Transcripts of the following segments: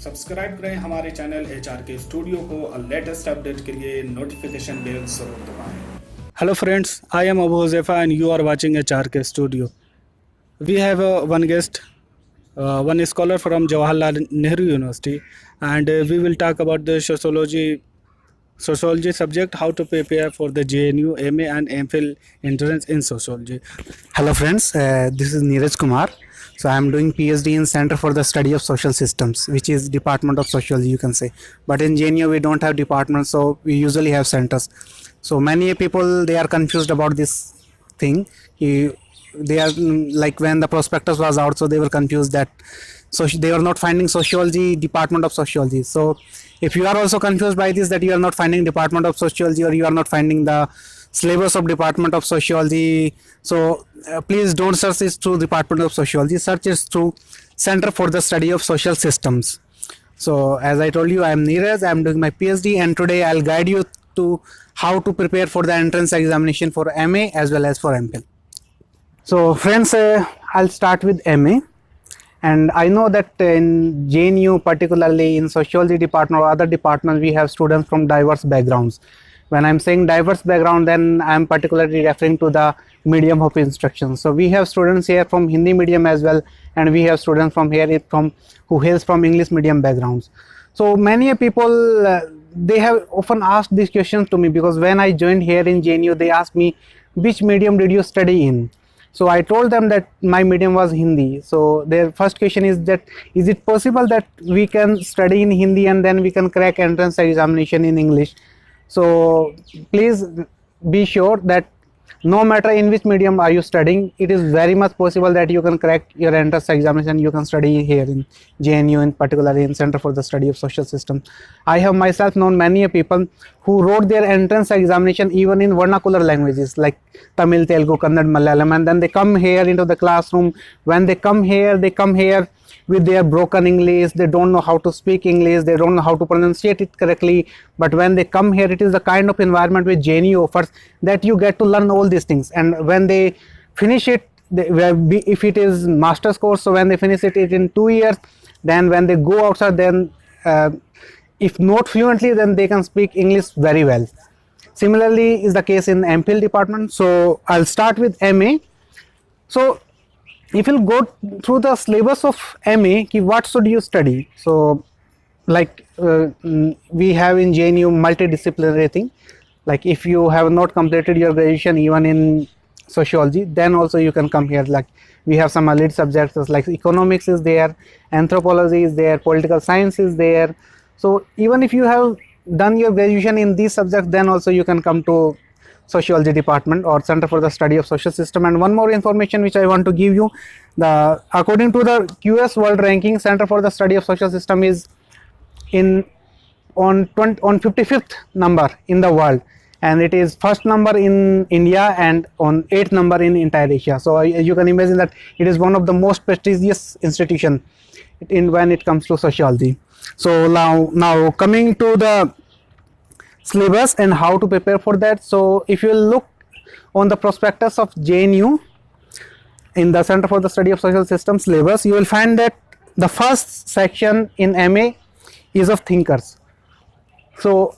Subscribe करें हमारे channel HRK studio को और लेटेस्ट अपडेट के लिए नोटिफिकेशन बेल जरूर दबाएं। Hello friends, I am Abu Huzaifa and you are watching HRK Studio. We have one guest, one scholar from Jawaharlal Nehru University, and we will talk about the sociology subject, how to prepare for the JNU MA and MPhil entrance in sociology. Hello friends, this is Neeraj Kumar. So I am doing PhD in Center for the Study of Social Systems, which is Department of Sociology, you can say. But in JNU we don't have departments, so we usually have centers. So many people, they are confused about this thing. They are like when the prospectus was out, so they were confused that they were not finding sociology, Department of Sociology. So if you are also confused by this, that you are not finding Department of Sociology or you are not finding the syllabus of Department of Sociology, so please don't search this through Department of Sociology, search it through Center for the Study of Social Systems. So as I told you, I am Neeraj, I am doing my PhD, and today I'll guide you to how to prepare for the entrance examination for MA as well as for MPhil. So friends, I'll start with MA. And I know that in JNU, particularly in sociology department or other departments, we have students from diverse backgrounds. When I'm saying diverse background, then I'm particularly referring to the medium of instruction. So we have students here from Hindi medium as well, and we have students from here who hails from English medium backgrounds. So many people, they have often asked these questions to me, because when I joined here in JNU, they asked me, which medium did you study in? So I told them that my medium was Hindi. So their first question is that, is it possible that we can study in Hindi and then we can crack entrance examination in English? So please be sure that no matter in which medium are you studying, it is very much possible that you can crack your entrance examination. You can study here in JNU, in particularly in Center for the Study of Social Systems. I have myself known many people who wrote their entrance examination even in vernacular languages like Tamil, Telugu, Kannada, Malayalam, and then they come here into the classroom. When they come here with their broken English. They don't know how to speak English, they don't know how to pronunciate it correctly. But when they come here, it is the kind of environment which JNU offers, that you get to learn all these things. And when they finish it, if it is master's course, so when they finish it in 2 years, then when they go outside, then if not fluently, then they can speak English very well. Similarly is the case in MPhil department. So I'll start with MA. So if you go through the syllabus of MA, what should you study? So like we have in JNU multidisciplinary thing. Like if you have not completed your graduation even in sociology, then also you can come here. Like we have some elite subjects like economics is there, anthropology is there, political science is there. So even if you have done your graduation in these subjects, then also you can come to sociology department or Center for the Study of Social System. And one more information which I want to give you, according to the QS World Ranking, Center for the Study of Social System is on 55th number in the world, and it is first number in India and on 8th number in entire Asia. So you can imagine that it is one of the most prestigious institution when it comes to sociology. So now coming to the syllabus and how to prepare for that. So if you look on the prospectus of JNU in the Center for the Study of Social Systems syllabus, you will find that the first section in MA is of thinkers. So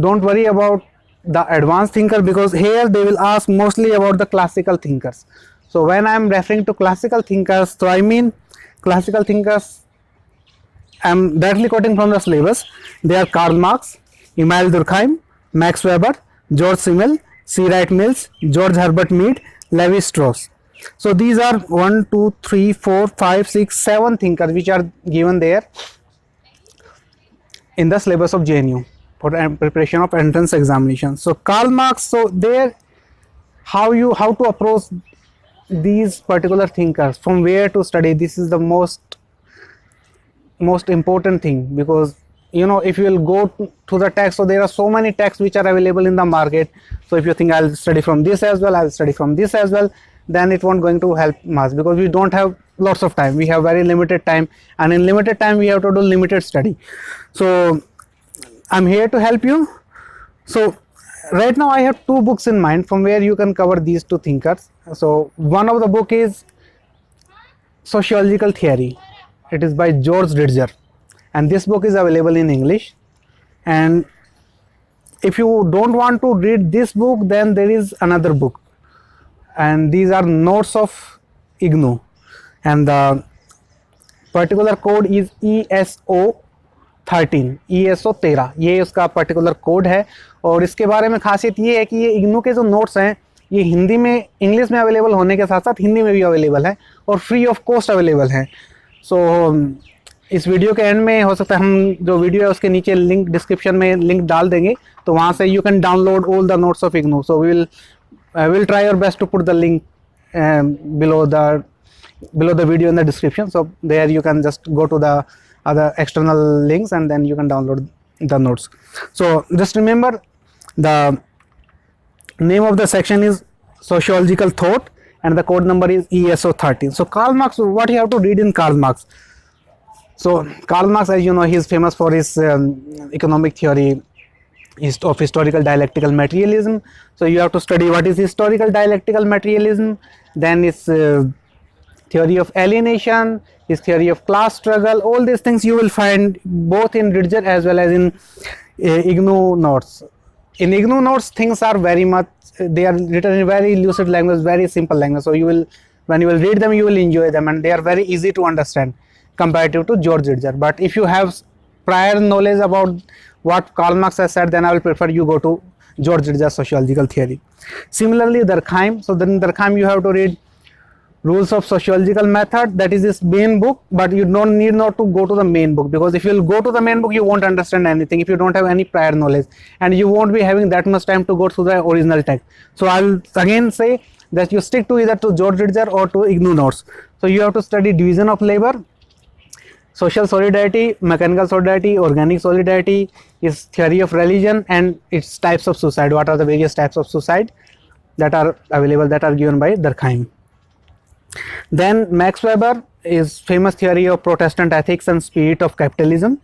don't worry about the advanced thinker, because here they will ask mostly about the classical thinkers. So when I am referring to classical thinkers, so I mean classical thinkers, I am directly quoting from the syllabus. They are Karl Marx, Emile Durkheim, Max Weber, George Simmel, C. Wright Mills, George Herbert Mead, Levi Strauss. So these are 1, 2, 3, 4, 5, 6, 7 thinkers which are given there in the syllabus of JNU for preparation of entrance examination. So Karl Marx, so there how to approach these particular thinkers, from where to study, this is the most important thing, because if you will go to the text, so there are so many texts which are available in the market. So if you think I'll study from this as well, I'll study from this as well, then it won't going to help much, because we don't have lots of time. We have very limited time, and in limited time we have to do limited study. So I'm here to help you. So right now I have 2 books in mind from where you can cover these 2 thinkers. So one of the book is Sociological Theory. It is by George Ridger, and this book is available in English. And if you don't want to read this book, then there is another book, and these are notes of IGNOU, and the particular code is ESO 13, ये उसका particular code है. और इसके बारे में खासियत ये है कि ये इग्नू के जो नोट्स हैं ये हिंदी में, इंग्लिश में अवेलेबल होने के साथ साथ हिंदी में भी अवेलेबल है और फ्री ऑफ कॉस्ट अवेलेबल है. सो इस वीडियो के एंड में हो सकता है हम जो वीडियो है उसके नीचे लिंक, डिस्क्रिप्शन में लिंक डाल देंगे, तो वहाँ से you can download all the notes of IGNOU. So we will try your best to put the link below the video in the description. So there you can just go to the other external links and then you can download the notes. So just remember the name of the section is sociological thought and the code number is ESO 13. So Karl Marx, what you have to read in Karl Marx? So Karl Marx, as you know, he is famous for his economic theory of historical dialectical materialism. So you have to study what is historical dialectical materialism, then its theory of alienation, his theory of class struggle. All these things you will find both in Ridger as well as in IGNOU notes. In IGNOU notes, things are very much, they are written in very lucid language, very simple language. So you will, when you will read them, you will enjoy them, and they are very easy to understand comparative to George Ridger. But if you have prior knowledge about what Karl Marx has said, then I will prefer you go to George Ridger's sociological theory. Similarly, Durkheim. So then Durkheim you have to read Rules of Sociological Method, that is his main book, but you don't need not to go to the main book, because if you will go to the main book you won't understand anything if you don't have any prior knowledge, and you won't be having that much time to go through the original text. So I will again say that you stick to either to George Ridger or to IGNOU notes. So you have to study division of labor, social solidarity, mechanical solidarity, organic solidarity, his theory of religion and its types of suicide. What are the various types of suicide that are available, that are given by Durkheim. Then Max Weber, is famous theory of Protestant ethics and spirit of capitalism.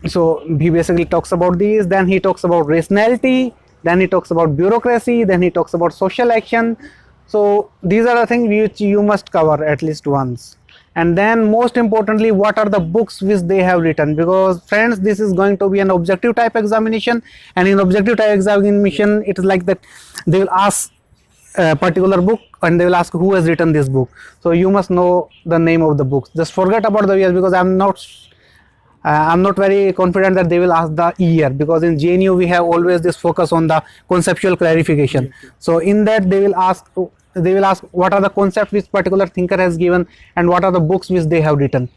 So he basically talks about these. Then he talks about rationality, then he talks about bureaucracy, then he talks about social action. So these are the things which you must cover at least once. And then most importantly, what are the books which they have written, because friends, this is going to be an objective type examination, and in objective type examination it is like that they will ask a particular book and they will ask who has written this book. So you must know the name of the books. Just forget about the years, because I'm not very confident that they will ask the year, because in JNU we have always this focus on the conceptual clarification. So in that they will ask what are the concepts which particular thinker has given and what are the books which they have written.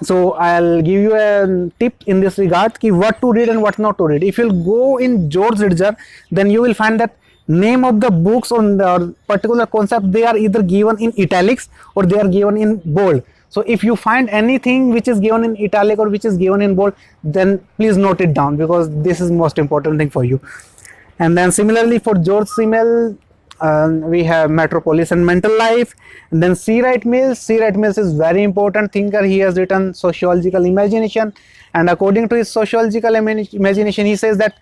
So I'll give you a tip in this regard ki what to read and what not to read. If you'll go in George Ridger, then you will find that name of the books on the particular concept, they are either given in italics or they are given in bold. So if you find anything which is given in italic or which is given in bold, then please note it down, because this is most important thing for you. And then similarly for George Simmel, we have Metropolis and Mental Life. And then C. Wright Mills. C. Wright Mills is very important thinker. He has written Sociological Imagination, and according to his Sociological Imagination, he says that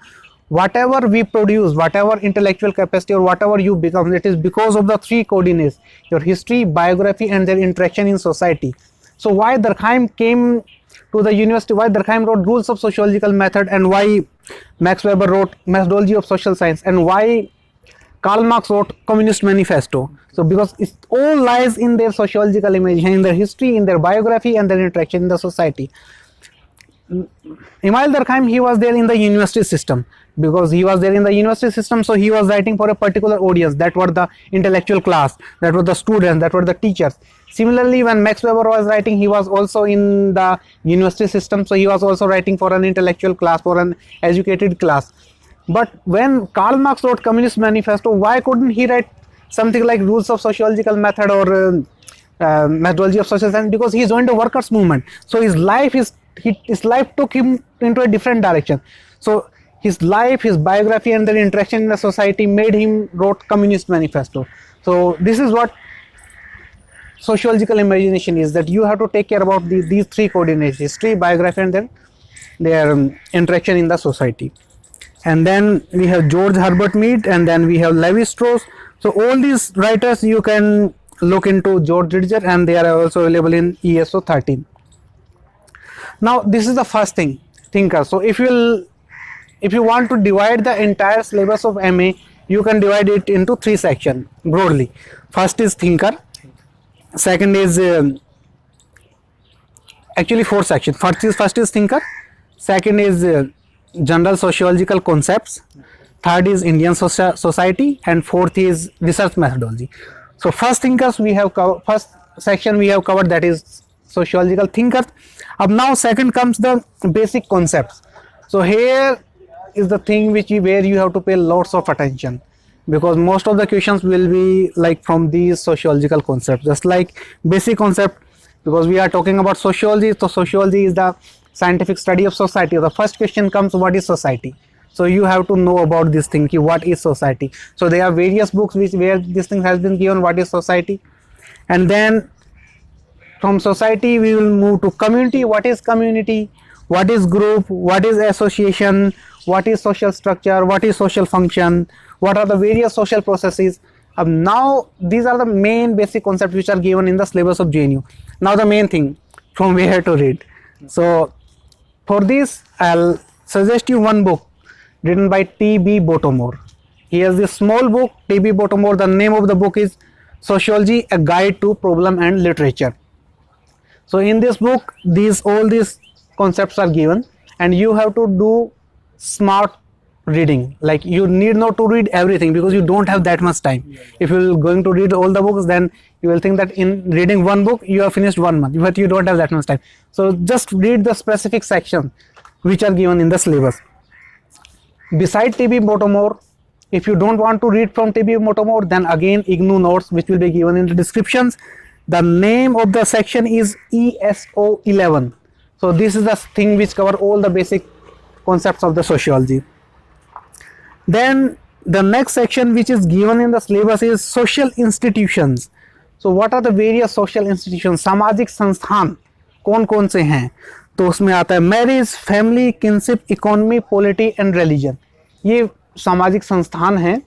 whatever we produce, whatever intellectual capacity or whatever you become, it is because of the three coordinates: your history, biography and their interaction in society. So why Durkheim came to the university, why Durkheim wrote Rules of Sociological Method, and why Max Weber wrote Methodology of Social Science, and why Karl Marx wrote Communist Manifesto. So because it all lies in their sociological imagination, in their history, in their biography and their interaction in the society. Emile Durkheim, he was there in the university system. Because he was there in the university system, so he was writing for a particular audience, that were the intellectual class, that were the students, that were the teachers. Similarly, when Max Weber was writing, he was also in the university system, so he was also writing for an intellectual class, for an educated class. But when Karl Marx wrote Communist Manifesto, why couldn't he write something like Rules of Sociological Method or Methodology of Social Science? Because he joined the workers' movement, so his life took him into a different direction. So his life, his biography and their interaction in the society made him wrote Communist Manifesto. So this is what sociological imagination is, that you have to take care about these three coordinates: history, biography and their interaction in the society. And then we have George Herbert Mead, and then we have Levi Strauss. So all these writers you can look into George Ridger, and they are also available in ESO 13. Now this is the first thing, thinker. So if you want to divide the entire syllabus of MA, you can divide it into 3 sections broadly. First is thinker, second is actually 4 sections. First is thinker, second is general sociological concepts, third is Indian society, and fourth is research methodology. So first thinkers we have covered, first section we have covered, that is sociological thinkers. Now second comes the basic concepts. So here is the thing where you have to pay lots of attention, because most of the questions will be like from these sociological concepts, just like basic concept. Because we are talking about sociology, so sociology is the scientific study of society. The first question comes, what is society? So you have to know about this thing, what is society. So there are various books where this thing has been given, what is society. And then from society we will move to community. What is community? What is group? What is association? What is social structure? What is social function? What are the various social processes? Now these are the main basic concepts which are given in the syllabus of JNU. Now the main thing, from where to read. So for this I'll suggest you one book written by T.B. Bottomore. He has this small book, T.B. Bottomore. The name of the book is Sociology, A Guide to Problem and Literature. So in this book, all these concepts are given, and you have to do smart reading. Like, you need not to read everything, because you don't have that much time. If you're going to read all the books, then you will think that in reading one book you have finished 1 month, but you don't have that much time. So just read the specific section which are given in the syllabus. Beside T.B. Bottomore, if you don't want to read from T.B. Bottomore, then again IGNOU notes which will be given in the descriptions. The name of the section is ESO 11. So this is the thing which cover all the basic concepts of the sociology. Then the next section which is given in the syllabus is social institutions. So what are the various social institutions? सामाजिक संस्थान कौन कौन से हैं? तो उसमें आता है marriage, family, kinship, economy, polity and religion. ये सामाजिक संस्थान हैं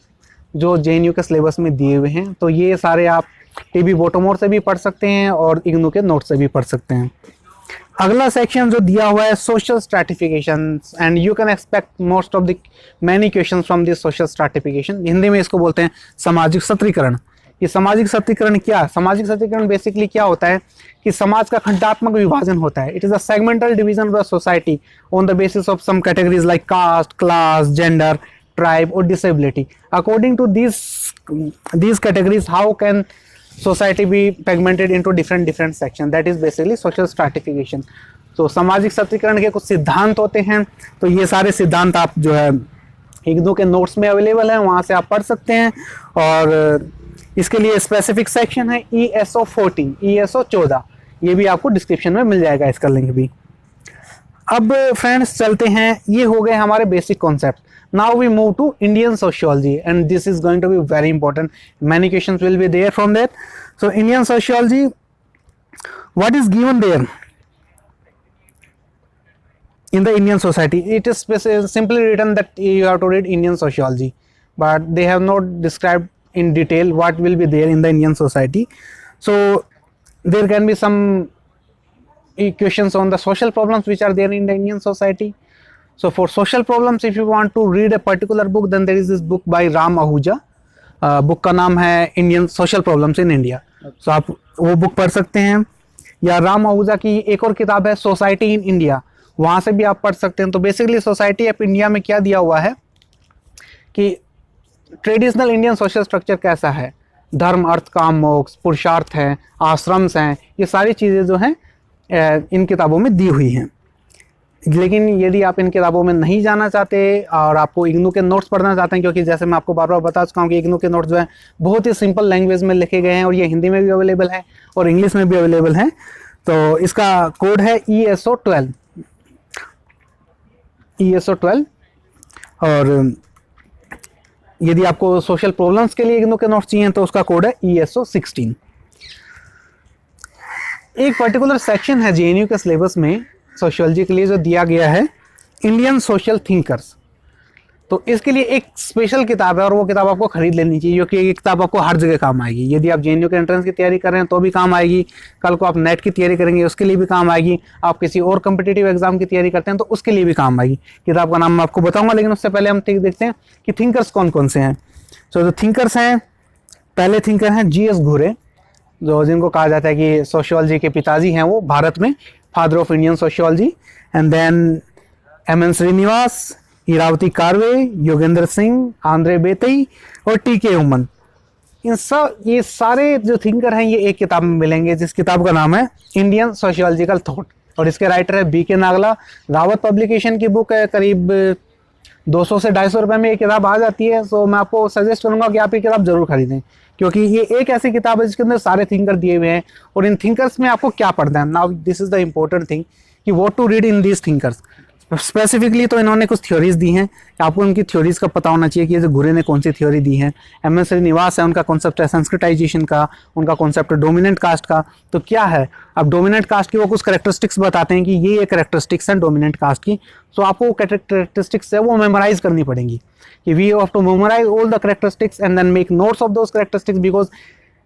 जो JNU के सिलेबस में दिए हुए हैं. तो ये सारे आप टीबी बोटोमोर से भी पढ़ सकते हैं और इग्नू के नोट से भी पढ़ सकते हैं. अगला सेक्शन जो दिया हुआ है social stratification, and you can expect most of the many question from this social stratification. Hindi में इसको बोलते हैं सामाजिक सत्रीकरण. ये सामाजिक सत्रीकरण क्या है? सामाजिक सत्रीकरण बेसिकली क्या होता है कि समाज का खंडात्मक विभाजन होता है. It is a segmental division of the society on the basis of some categories like caste, class, gender, tribe और disability. According to these categories, how can society be segmented into different section? That is basically social stratification. So सामाजिक सत्रीकरण के कुछ सिद्धांत होते हैं. तो ये सारे सिद्धांत आप जो है इग्नू के नोट्स में अवेलेबल है, वहाँ से आप पढ़ सकते हैं. और इसके लिए स्पेसिफिक सेक्शन है ESO 14, ESO 14. ये भी आपको डिस्क्रिप्शन में मिल जाएगा, इसका लिंक भी. अब फ्रेंड्स चलते हैं, ये हो गए हमारे basic concept. Now we move to Indian sociology, and this is going to be very important. Many questions will be there from that. So Indian sociology, what is given there in the Indian society? It is simply written that you have to read Indian sociology, but they have not described in detail what will be there in the Indian society. So there can be some questions on the social problems which are there in the Indian society. So for social problems, if you want to read a particular book, then there is this book by Ram Ahuja. Book का नाम है Indian social problems in India. So आप वो book पढ़ सकते हैं. या राम आहूजा की एक और किताब है सोसाइटी इन इंडिया, वहाँ से भी आप पढ़ सकते हैं. तो बेसिकली सोसाइटी ऑफ इंडिया में क्या दिया हुआ है कि ट्रेडिशनल इंडियन सोशल स्ट्रक्चर कैसा है. धर्म, अर्थ, काम, मोक्ष, पुरुषार्थ हैं, आश्रम्स हैं, ये सारी चीज़ें जो हैं इन किताबों में दी हुई हैं. लेकिन यदि आप इन किताबों में नहीं जाना चाहते और आपको इग्नू के नोट्स पढ़ना चाहते हैं, क्योंकि जैसे मैं आपको बार बार बता चुका हूँ कि इग्नू के नोट्स जो है बहुत ही सिंपल लैंग्वेज में लिखे गए हैं, और ये हिंदी में भी अवेलेबल है और इंग्लिश में भी अवेलेबल है. तो इसका कोड है ESO 12, ESO 12. और यदि आपको सोशल प्रॉब्लम्स के लिए इग्नू के नोट्स चाहिए तो उसका कोड है ESO 16. एक पर्टिकुलर सेक्शन है JNU के सिलेबस में सोशियोलॉजी के लिए जो दिया गया है, इंडियन सोशल थिंकर्स. तो इसके लिए एक स्पेशल किताब है और वो किताब आपको खरीद लेनी चाहिए, क्योंकि ये किताब आपको हर जगह काम आएगी। यदि आप जेएनयू के एंट्रेंस की तैयारी कर रहे हैं तो भी काम आएगी, कल को आप नेट की तैयारी करेंगे उसके लिए भी काम आएगी, आप किसी और कम्पिटिटिव एग्जाम की तैयारी करते हैं तो उसके लिए भी काम आएगी। किताब का नाम मैं आपको बताऊंगा, लेकिन उससे पहले हम देखते हैं कि थिंकर्स कौन कौन से हैं। सो जो थिंकर्स हैं, पहले थिंकर हैं जीएस घुरे, जो जिनको कहा जाता है कि सोशियोलॉजी के पिताजी हैं, वो भारत में father of Indian sociology. And then MN Srinivas, Irawati Karve, Yogendra Singh, Andre Beteille और टीके उमन। ये सारे जो थिंकर हैं ये एक किताब में मिलेंगे, जिस किताब का नाम है इंडियन सोशियोलॉजिकल थॉट, और इसके राइटर है बीके नागला। रावत पब्लिकेशन की बुक है, करीब 200 से 250 रुपये में ये किताब आ जाती है। सो मैं आपको सजेस्ट करूंगा कि आप ये किताब जरूर खरीदें, क्योंकि ये एक ऐसी किताब है जिसके अंदर सारे थिंकर दिए हुए हैं और इन थिंकर्स में आपको क्या पढ़ना है। Now this is the important thing कि what to read in these thinkers. Specifically तो इन्होंने कुछ थ्योरीज दी हैं, आपको उनकी थ्योरीज का पता होना चाहिए कि ये घुरे ने कौन सी थ्योरी दी है। एम एस श्रीनिवास है, उनका कॉन्सेप्ट है संस्कृताइजेशन का, उनका कॉन्सेप्ट है डोमिनेंट कास्ट का। तो क्या है, अब डोमिनेंट कास्ट की वो कुछ कैरेक्टरिस्टिक्स बताते हैं कि ये कैरेक्टरिस्टिक्स हैं डोमिनेंट कास्ट की। सो आपको कैरेक्टरिस्टिक्स है वो मेमोराइज करनी पड़ेंगी, कि we have to memorise all the characteristics and then make notes of those characteristics, because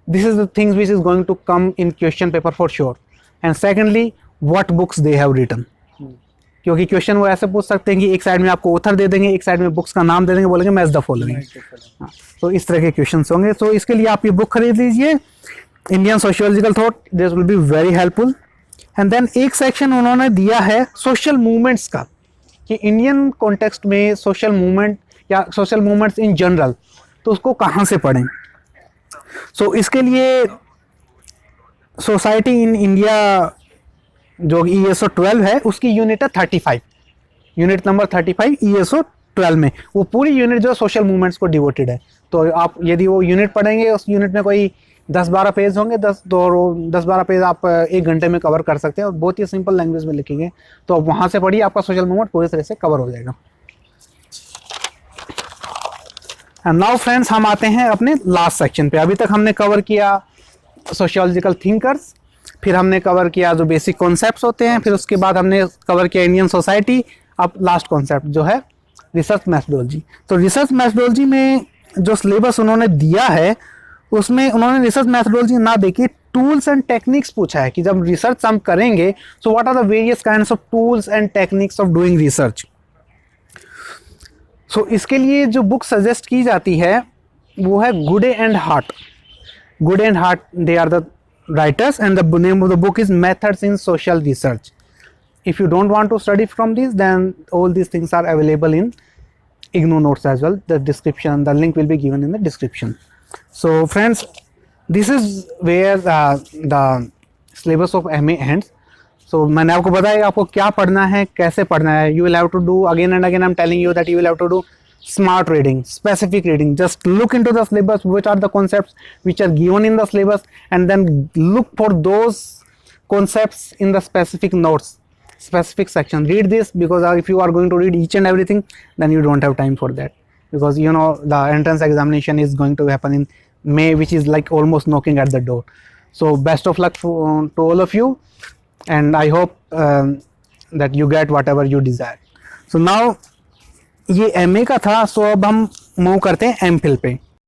this is the things which is going to come in question paper for sure. And secondly, what books they have written, क्योंकि question वो ऐसे पूछ सकते हैं कि एक side में आपको ऑथर दे देंगे, एक साइड में बुक्स का नाम दे देंगे, बोलेंगे मैच द फॉलोइंग। तो इस तरह के क्वेश्चंस होंगे। तो इसके लिए आप ये बुक खरीद लीजिए, Indian sociological thought, this will be very helpful. And then एक सेक्शन उन्होंने दिया है सोशल मूवमेंट्स का, कि इंडियन कॉन्टेक्स्ट में सोशल मूवमेंट या सोशल मूवमेंट्स इन जनरल, तो उसको कहाँ से पढ़ें। सो इसके लिए सोसाइटी इन इंडिया जो ESO 12 है, उसकी यूनिट है 35, यूनिट नंबर 35 ESO 12 में वो पूरी यूनिट जो सोशल मूवमेंट्स को डिवोटेड है। तो आप यदि वो यूनिट पढ़ेंगे, उस यूनिट में कोई 10-12 पेज होंगे, 10-12 पेज आप 1 घंटे में कवर कर सकते हैं और बहुत ही सिंपल लैंग्वेज में लिखेंगे। तो आप वहाँ से पढ़िए, आपका सोशल मूवमेंट पूरी तरह से कवर हो जाएगा। एंड नाउ फ्रेंड्स, हम आते हैं अपने लास्ट सेक्शन पे। अभी तक हमने कवर किया सोशियोलॉजिकल थिंकर्स, फिर हमने कवर किया जो बेसिक कॉन्सेप्ट्स होते हैं, फिर उसके बाद हमने कवर किया इंडियन सोसाइटी। अब लास्ट कॉन्सेप्ट जो है रिसर्च मैथडोलॉजी। तो रिसर्च मैथडोलॉजी में जो सिलेबस उन्होंने दिया है, उसमें उन्होंने रिसर्च मैथडोलॉजी ना देखी, टूल्स एंड टेक्निक्स पूछा है कि जब रिसर्च हम करेंगे, so what are the various kinds of tools and techniques of doing research. So इसके लिए जो बुक सजेस्ट की जाती है वो है Goode and Hatt. Goode and Hatt, they are the writers, and the name of the book is Methods in Social Research. If you don't want to study from these, then all these things are available in IGNOU notes as well. The description, the link will be given in the description. So friends, this is where the syllabus of MA ends. So मैंने आपको बताया आपको क्या पढ़ना है, कैसे पढ़ना है। You will have to do again and again, I'm telling you that you will have to do smart reading, specific reading. Just look into the syllabus, which are the concepts which are given in the syllabus, and then look for those concepts in the specific notes, specific section. Read this, because if you are going to read each and everything, then you don't have time for that, because you know the entrance examination is going to happen in May, which is like almost knocking at the door. So best of luck to all of you, and I hope that you get whatever you desire. So now ये MA का था। सो अब हम move करते हैं MPhil पे।